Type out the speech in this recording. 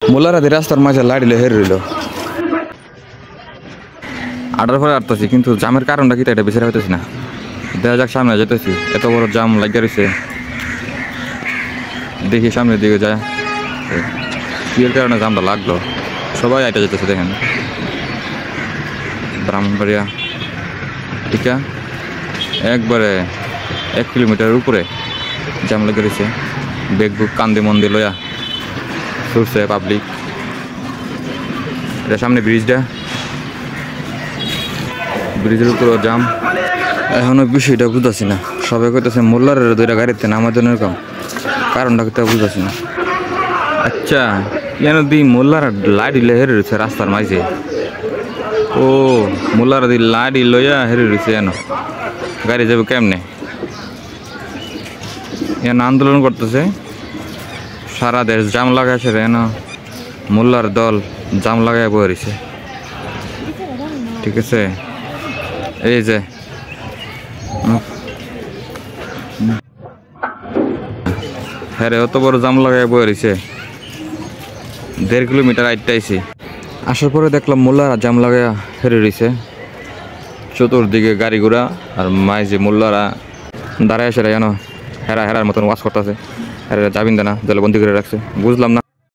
মোল্লারা রাস্তার মাঝে লাড়িলে হেরে রইল আটার পরে আটতেছি কিন্তু জামের কারণটা কি এটা বেশি হইতেছি না দেখা যাক সামনে যেতেছি এত বড় জাম লাগিয়ে রয়েছে দেখি সামনের দিকে যায় কি এর কারণে জামটা লাগলো সবাই আইটা যেতেছে দেখেন ব্রাহ্মণবাড়িয়া টিকা একবারে 1 কিলোমিটারের উপরে জাম লাগিয়ে রয়েছে বেগ বুক কান্দি মন্দির লয়া ছুটছে পাবলিক এটা সামনে ব্রিজের উপরে জাম এখনো বিষয়টা বুঝতেছি না সবাই কইতেছে মোল্লারের দুইটা গাড়িতে নামার জন্য এরকম কারণটা কিন্তু বুঝতেছি না আচ্ছা কেন দি মোল্লার লাইট হেরে রয়েছে রাস্তার মাঝে ও মোল্লার দি লাইট লইয়া হেরে রয়েছে এন গাড়ি যাবে কেমনে এন আন্দোলন করতেছে সারা দেশ জাম লাগাইছে রে না মোল্লার দল জাম লাগাই বইছে ঠিক আছে এই যে হ্যাঁ রে অত বড় জাম লাগাই বইছে 1.5 কিলোমিটার আইটাইছি আসার পরে দেখলাম মোল্লারা জাম লাগাইয়া হেরে রয়েছে চতুর্দিকে গাড়ি ঘোড়া আর মাই যে মোল্লারা দাঁড়ায় আসে যেন হেরার মতন ওয়াশ করতেছে হেরা যাবিন না জলে বন্দি করে রাখছে বুঝলাম না